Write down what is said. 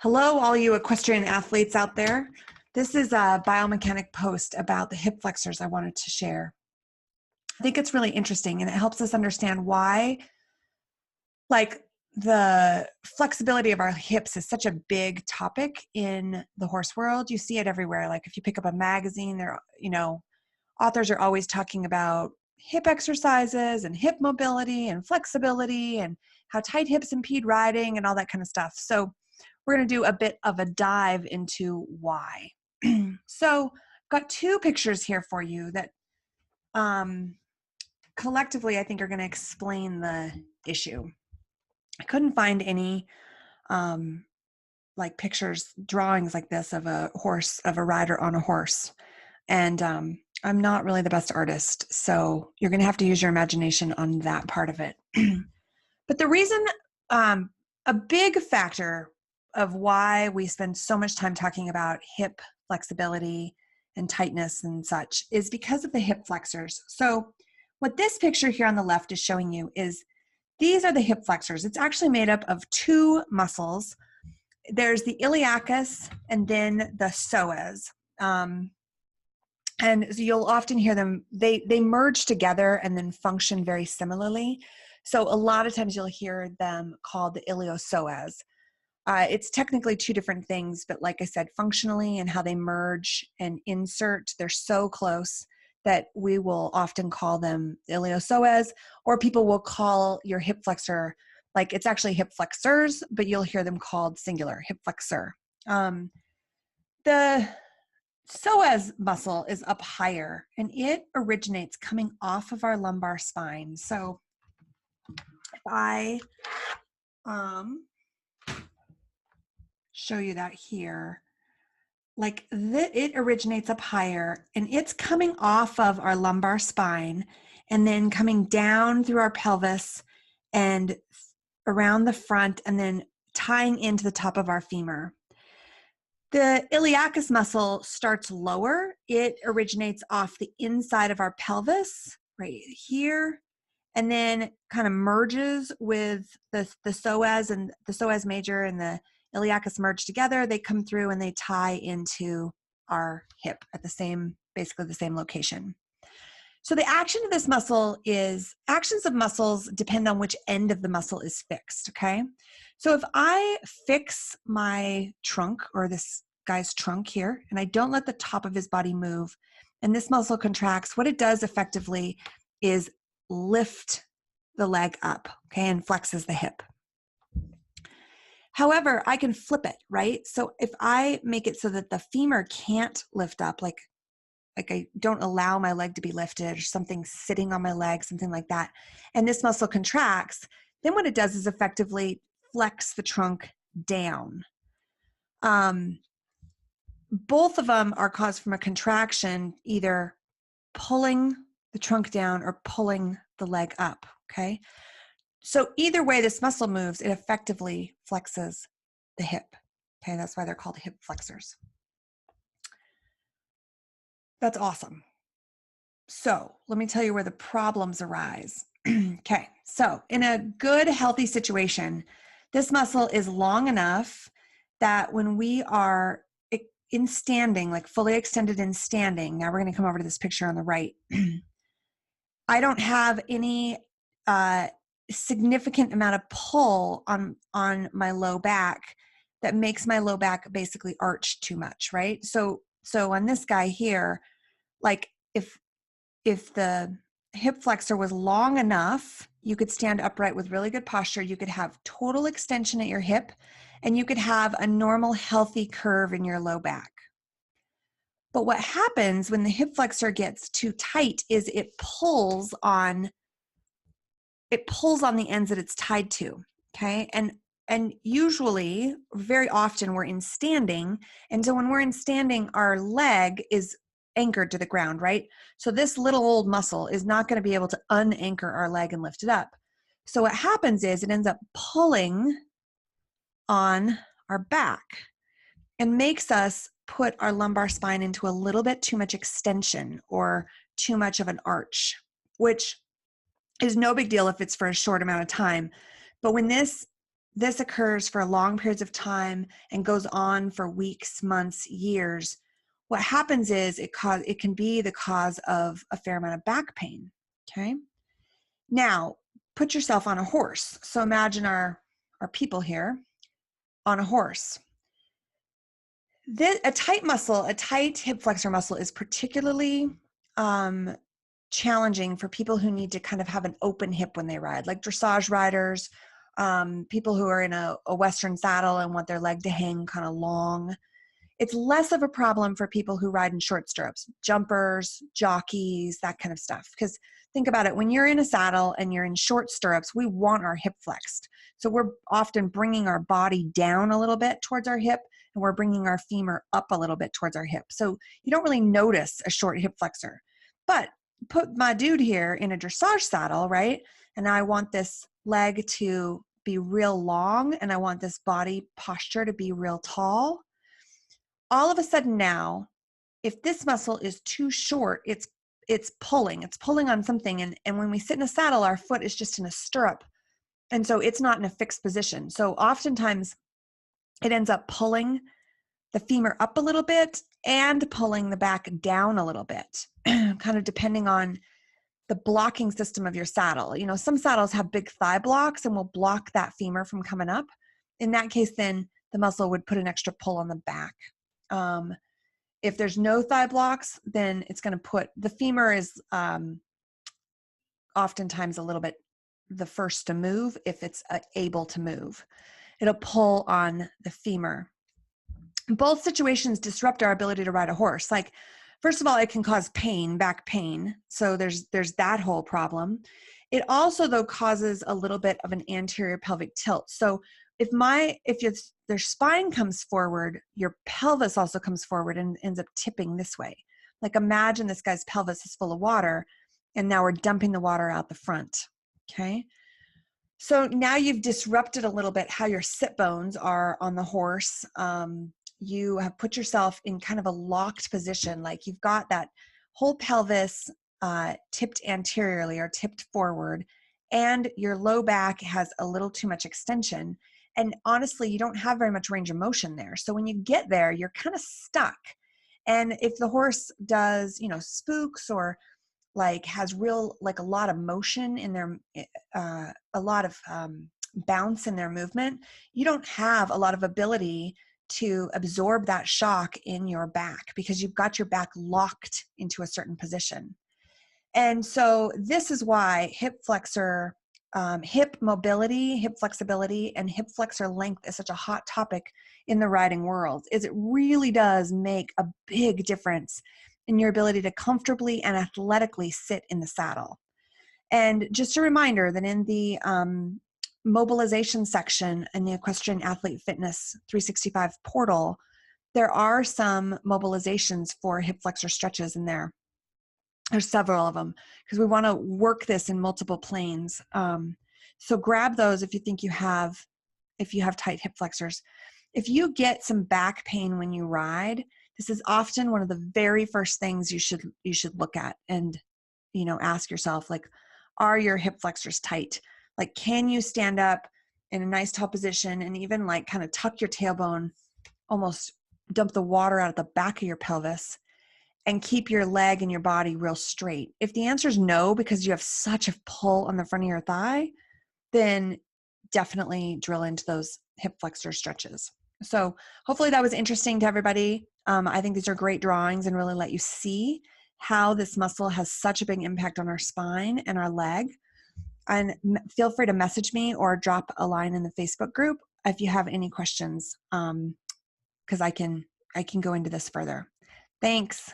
Hello, all you equestrian athletes out there. This is a biomechanic post about the hip flexors I wanted to share. I think it's really interesting and it helps us understand why, the flexibility of our hips is such a big topic in the horse world. You see it everywhere. Like if you pick up a magazine, authors are always talking about hip exercises and hip mobility and flexibility and how tight hips impede riding and all that kind of stuff. So we're going to do a bit of a dive into why. So I've got two pictures here for you that collectively I think are going to explain the issue. I couldn't find any pictures, drawings like this of a rider on a horse. And I'm not really the best artist, so you're going to have to use your imagination on that part of it. But the reason, a big factor of why we spend so much time talking about hip flexibility and tightness and such is because of the hip flexors. So what this picture here on the left is showing you is these are the hip flexors. It's actually made up of two muscles. There's the iliacus and then the psoas. And so you'll often hear them, they merge together and then function very similarly. So a lot of times you'll hear them called the iliopsoas. It's technically two different things, but like I said, functionally and how they merge and insert, they're so close that we will often call them iliopsoas, or people will call your hip flexor, like it's actually hip flexors, but you'll hear them called singular, hip flexor. The psoas muscle is up higher and it originates coming off of our lumbar spine. So if I show you that here, it originates up higher and it's coming off of our lumbar spine and then coming down through our pelvis and around the front and then tying into the top of our femur. The iliacus muscle starts lower. It originates off the inside of our pelvis right here and then kind of merges with the psoas, and the psoas major and the iliacus merge together. They come through and they tie into our hip at basically the same location. So the action of this muscle actions of muscles depend on which end of the muscle is fixed, okay? So if I fix my trunk, or this guy's trunk here, and I don't let the top of his body move, and this muscle contracts, what it does effectively is lift the leg up, okay, and flexes the hip. However, I can flip it, right? So if I make it so that the femur can't lift up, like I don't allow my leg to be lifted, or something sitting on my leg, something like that, and this muscle contracts, then what it does is effectively flex the trunk down. Both of them are caused from a contraction, either pulling the trunk down or pulling the leg up, okay? So either way this muscle moves, it effectively flexes the hip, okay? That's why they're called hip flexors. That's awesome. So let me tell you where the problems arise. Okay, so in a good, healthy situation, this muscle is long enough that when we are in standing, like fully extended in standing, now we're going to come over to this picture on the right. I don't have any significant amount of pull on my low back that makes my low back basically arch too much, right? So on this guy here, like if the hip flexor was long enough, you could stand upright with really good posture, you could have total extension at your hip, and you could have a normal healthy curve in your low back. But what happens when the hip flexor gets too tight is it pulls on the ends that it's tied to, okay? And usually, very often, we're in standing, and so when we're in standing, our leg is anchored to the ground, right? So this little old muscle is not going to be able to unanchor our leg and lift it up. So what happens is it ends up pulling on our back and makes us put our lumbar spine into a little bit too much extension or too much of an arch, which is no big deal if it's for a short amount of time. But when this this occurs for long periods of time and goes on for weeks, months, years, what happens is it can be the cause of a fair amount of back pain. Okay. Now, put yourself on a horse. So imagine our people here on a horse. A tight hip flexor muscle is particularly challenging for people who need to kind of have an open hip when they ride, like dressage riders, people who are in a Western saddle and want their leg to hang kind of long. It's less of a problem for people who ride in short stirrups, jumpers, jockeys, that kind of stuff. Because think about it, when you're in a saddle and you're in short stirrups, we want our hip flexed. So we're often bringing our body down a little bit towards our hip, and we're bringing our femur up a little bit towards our hip. So you don't really notice a short hip flexor. But put my dude here in a dressage saddle, right? And I want this leg to be real long, and I want this body posture to be real tall. All of a sudden now, if this muscle is too short, it's pulling on something. And when we sit in a saddle, our foot is just in a stirrup. And so it's not in a fixed position. So oftentimes it ends up pulling the femur up a little bit and pulling the back down a little bit, kind of depending on the blocking system of your saddle. You know, some saddles have big thigh blocks and will block that femur from coming up. In that case, then the muscle would put an extra pull on the back. If there's no thigh blocks, then it's going to put, the femur is oftentimes a little bit the first to move if it's able to move. It'll pull on the femur. Both situations disrupt our ability to ride a horse. Like, first of all, it can cause pain, back pain. So there's that whole problem. It also, though, causes a little bit of an anterior pelvic tilt. So if their spine comes forward, your pelvis also comes forward and ends up tipping this way. Like, imagine this guy's pelvis is full of water, and now we're dumping the water out the front. Okay. So now you've disrupted a little bit how your sit bones are on the horse. You have put yourself in kind of a locked position. Like, you've got that whole pelvis tipped anteriorly or tipped forward, and your low back has a little too much extension. And honestly, you don't have very much range of motion there. So when you get there, you're kind of stuck. And if the horse does, spooks or like has a lot of motion in their, a lot of bounce in their movement, you don't have a lot of ability to absorb that shock in your back because you've got your back locked into a certain position. And so this is why hip flexor, hip mobility, hip flexibility, and hip flexor length is such a hot topic in the riding world, is it really does make a big difference in your ability to comfortably and athletically sit in the saddle. And just a reminder that in the mobilization section in the Equestrian Athlete Fitness 365 portal, there are some mobilizations for hip flexor stretches in there. There's several of them because we want to work this in multiple planes. So grab those if you think if you have tight hip flexors. If you get some back pain when you ride, this is often one of the very first things you should look at and, ask yourself, like, are your hip flexors tight? Like, can you stand up in a nice tall position and even like kind of tuck your tailbone, almost dump the water out of the back of your pelvis and keep your leg and your body real straight? If the answer is no, because you have such a pull on the front of your thigh, then definitely drill into those hip flexor stretches. So hopefully that was interesting to everybody. I think these are great drawings and really let you see how this muscle has such a big impact on our spine and our leg. And feel free to message me or drop a line in the Facebook group if you have any questions, because I can go into this further. Thanks.